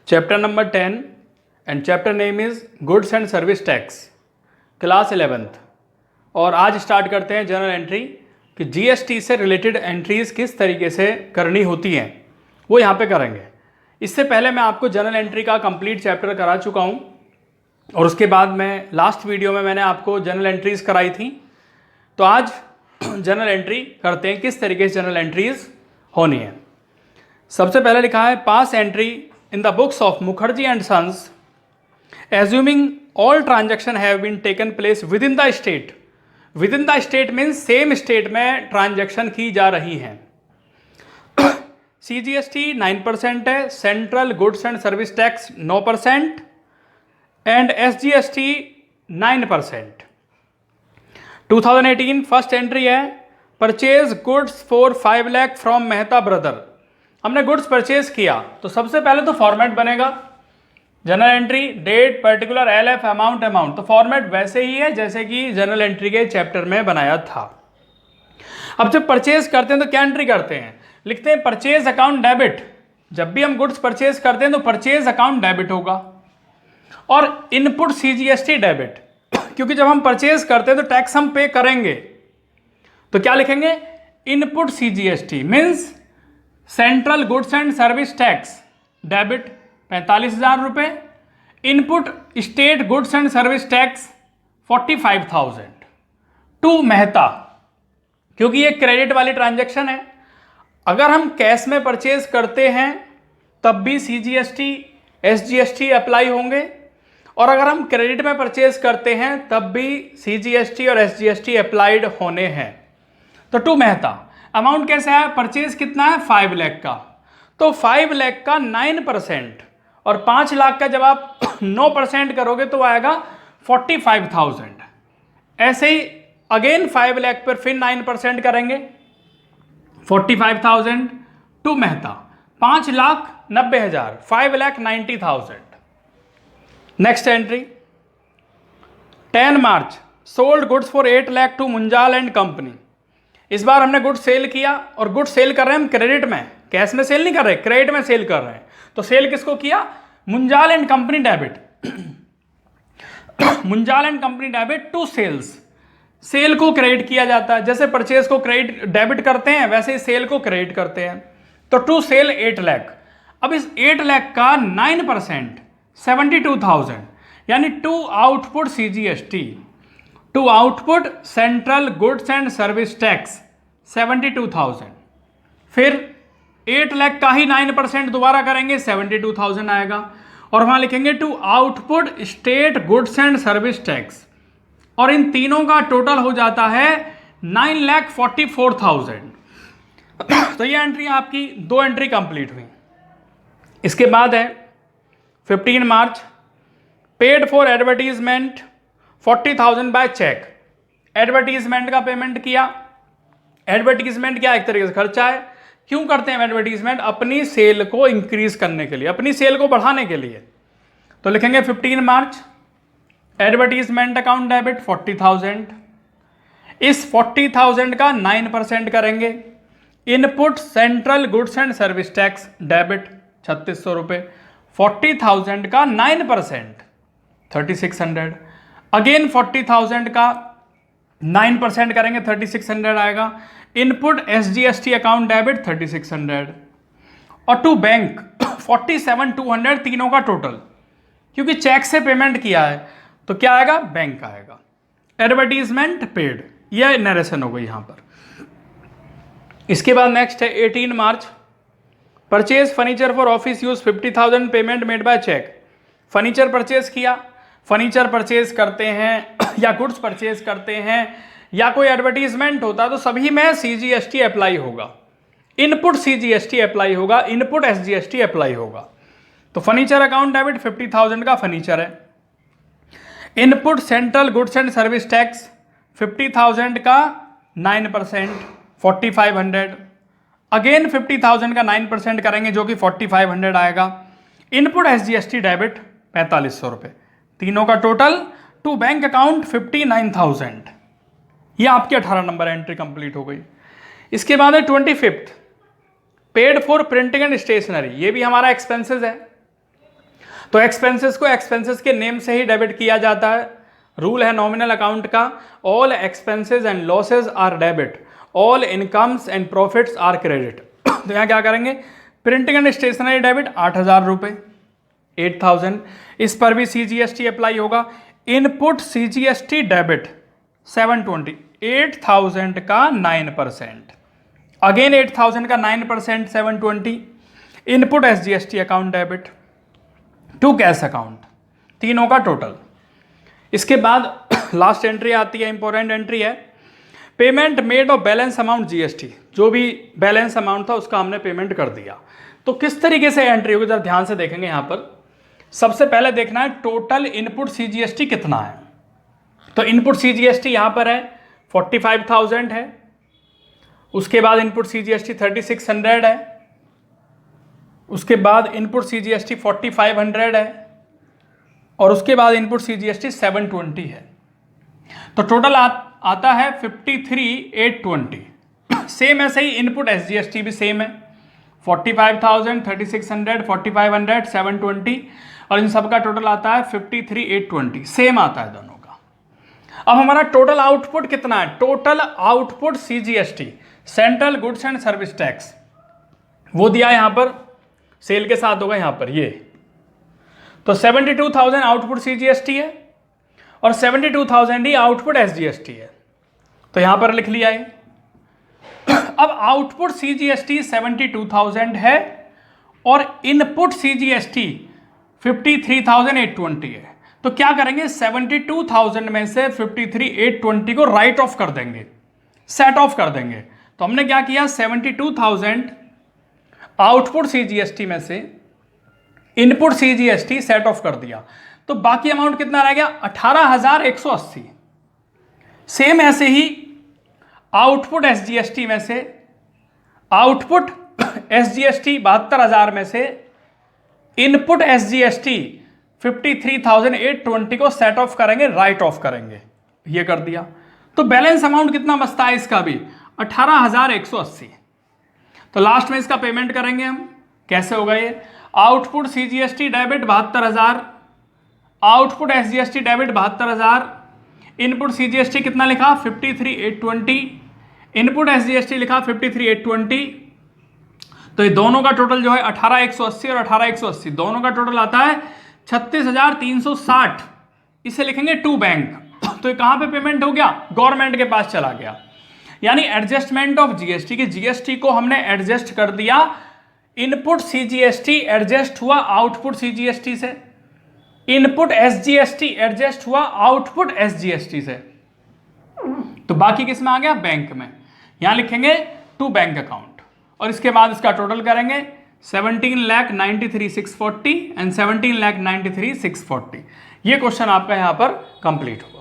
Chapter number 10 and chapter name is goods and service tax, class 11th। और आज start करते हैं journal entry कि जीएसटी से रिलेटेड एंट्रीज़ किस तरीके से करनी होती हैं, वो यहाँ पे करेंगे। इससे पहले मैं आपको जर्नल एंट्री का कंप्लीट चैप्टर करा चुका हूँ और उसके बाद मैं लास्ट वीडियो में मैंने आपको जर्नल एंट्रीज़ कराई थी। तो आज जर्नल एंट्री करते हैं किस तरीके से जर्नल एंट्रीज़ होनी है। सबसे पहले लिखा है pass entry in the books of Mukherjee and sons assuming all transaction have been taken place within the state. Within the state means same state में ट्रांजैक्शन की जा रही हैं। CGST 9% है, central goods and service tax 9% and SGST 9%। 2018 first entry है purchase goods for 5 lakh from Mehta brother. हमने goods purchase किया तो सबसे पहले तो फॉर्मेट बनेगा general entry date particular LF amount. तो फॉर्मेट वैसे ही है जैसे कि जनरल एंट्री के चैप्टर में बनाया था। अब जब परचेज करते हैं तो क्या एंट्री करते हैं, लिखते हैं परचेज अकाउंट डेबिट। जब भी हम गुड्स परचेज करते हैं तो परचेज अकाउंट डेबिट होगा और इनपुट CGST डेबिट, क्योंकि जब हम परचेज करते हैं तो टैक्स हम पे करेंगे। तो क्या लिखेंगे, input CGST means central goods and service tax debit 45,000 रुपये, input state goods and service tax 45,000 to Mehta, क्योंकि ये क्रेडिट वाली ट्रांजैक्शन है। अगर हम कैश में परचेज करते हैं तब भी CGST SGST अप्लाई होंगे और अगर हम क्रेडिट में परचेज करते हैं तब भी CGST और SGST अप्लाइड होने हैं। तो टू मेहता अमाउंट कैसे है, परचेज कितना है 5 लाख का, तो 5 लाख का 9% और 5 लाख का जब आप 9% करोगे तो आएगा 45,000। ऐसे ही अगेन 5 लाख पर फिर 9% करेंगे 45,000 to Mehta 5,90,000 5,90,000। Next entry 10 March sold goods for 8 lakh to Munjal and company. इस बार हमने गुड्स सेल किया और गुड्स सेल कर रहे हैं हम क्रेडिट में, कैश में सेल नहीं कर रहे, क्रेडिट में सेल कर रहे हैं। तो सेल किसको किया, Munjal and company debit. Munjal and company debit to sales, sale को क्रेडिट किया जाता है। जैसे परचेज को क्रेडिट डेबिट करते हैं वैसे ही सेल को क्रेडिट करते हैं। तो टू सेल 8 लाख। अब इस 8 लाख का 9% 72,000 यानी to output CGST, to output central goods and service tax 72,000। फिर 8 लाख का ही 9% दोबारा करेंगे 72,000 आएगा और वहां लिखेंगे to output state goods and service tax और इन तीनों का टोटल हो जाता है 9,44,000। तो ये एंट्री आपकी 2 एंट्री कंप्लीट हुई। इसके बाद है 15 March paid for advertisement 40,000 by cheque. Advertisement का पेमेंट किया। एडवर्टीजमेंट क्या एक तरीके से खर्चा है। क्यों करते हैं एडवर्टीजमेंट, अपनी सेल को इंक्रीज करने के लिए, अपनी सेल को बढ़ाने के लिए। तो लिखेंगे 15 मार्च एडवर्टीजमेंट अकाउंट डेबिट 40,000। इस 40,000 का 9% करेंगे। Input central goods and service tax debit 3,600 रुपये। 40,000 का 9% 3,600। अगेन 40,000 का 9% करेंगे 3,600 आएगा। इनपुट SGST अकाउंट डेबिट 3,600 और टू बैंक 47,200 तीनों का टोटल, क्योंकि चेक से पेमेंट किया है तो क्या आएगा, बैंक आएगा। एडवर्टीजमेंट पेड, यह नरेशन हो गई यहां पर। इसके बाद नेक्स्ट है 18 March purchase furniture for office use 50,000 payment made by cheque. Furniture purchase किया, फर्नीचर परचेज करते हैं या गुड्स परचेज करते हैं या कोई एडवर्टीजमेंट होता है तो सभी में CGST अप्लाई होगा। इनपुट CGST अप्लाई होगा, इनपुट SGST अप्लाई होगा। तो फर्नीचर अकाउंट डेबिट 50,000 का फर्नीचर है। Input central goods and service tax 50,000 का 9% 4,500। अगेन 50,000 का 9% करेंगे जो कि 4,500 आएगा। इनपुट SGST डेबिट 4,500 रुपये। तीनों का टोटल टू बैंक अकाउंट 59,000। ये आपकी 18 नंबर एंट्री कंप्लीट हो गई। इसके बाद है 25 paid for printing and stationery, ये भी हमारा एक्सपेंसेस है। तो एक्सपेंसेस को एक्सपेंसेस के नेम से ही डेबिट किया जाता है। रूल है नॉमिनल अकाउंट का, all expenses and losses are debit, all incomes and profits are credit. तो यहाँ क्या करेंगे, प्रिंटिंग एंड स्टेशनरी डेबिट 8,000 रुपये, 8,000, इस पर भी CGST अप्लाई होगा। इनपुट CGST डेबिट 720, 8,000 का 9%, अगेन 8,000 का 9%, 720। Input SGST account debit to cash account, तीनों का टोटल। इसके बाद लास्ट एंट्री आती है, इंपॉर्टेंट एंट्री है, payment made of balance amount GST। जो भी बैलेंस अमाउंट था उसका हमने पेमेंट कर दिया। तो किस तरीके से एंट्री होगी, जरा ध्यान से देखेंगे। यहाँ पर सबसे पहले देखना है टोटल इनपुट CGST कितना है। तो इनपुट CGST यहाँ पर है 45,000 है, उसके बाद इनपुट CGST 3,600 है, उसके बाद इनपुट CGST 4,500 है, और उसके बाद इनपुट CGST 720 है। तो टोटल आता है 53,820। सेम ऐसे ही इनपुट SGST भी सेम है, 45,000, 3,600, 4,500, 720, और इन सब का टोटल आता है 53,820, सेम आता है दोनों का। अब हमारा टोटल आउटपुट कितना है, total output CGST central goods and service tax, वो दिया यहां पर, सेल के साथ होगा यहां पर ये। तो 72,000 आउटपुट CGST है और 72,000 ही आउटपुट SGST है, तो यहां पर लिख लिया है। अब आउटपुट CGST 72,000 है और इनपुट CGST 53,820 है। तो क्या करेंगे, 72,000 में से 53,820 को राइट ऑफ कर देंगे, सेट ऑफ कर देंगे। तो हमने क्या किया, 72,000 आउटपुट CGST में से इनपुट CGST सेट ऑफ कर दिया। तो बाकी अमाउंट कितना रह गया, 18,180। सेम ऐसे ही आउटपुट SGST में से आउटपुट SGST 72,000 में से इनपुट SGST 53,820 को सेट ऑफ करेंगे, राइट ऑफ करेंगे, ये कर दिया। तो बैलेंस अमाउंट कितना बचता है इसका भी, 18,180। तो लास्ट में इसका पेमेंट करेंगे हम, कैसे होगा ये, output CGST debit 72,000, output SGST debit 72,000, input CGST कितना लिखा 53,820, इनपुट SGST लिखा 53,820। तो ये दोनों का टोटल जो है 18,180 और 18,180 दोनों का टोटल आता है 36,360। इसे लिखेंगे टू बैंक। तो ये कहां पे पेमेंट हो गया, गवर्नमेंट के पास चला गया। यानी एडजस्टमेंट ऑफ GST की GST को हमने एडजस्ट कर दिया, इनपुट CGST एडजस्ट हुआ आउटपुट CGST से, इनपुट SGST एडजस्ट हुआ आउटपुट SGST से। तो बाकी किस में आ गया, बैंक में। यहां लिखेंगे टू बैंक अकाउंट और इसके बाद इसका टोटल करेंगे 17,93,640 एंड 17,93,640। ये क्वेश्चन आपका यहां पर कंप्लीट हो।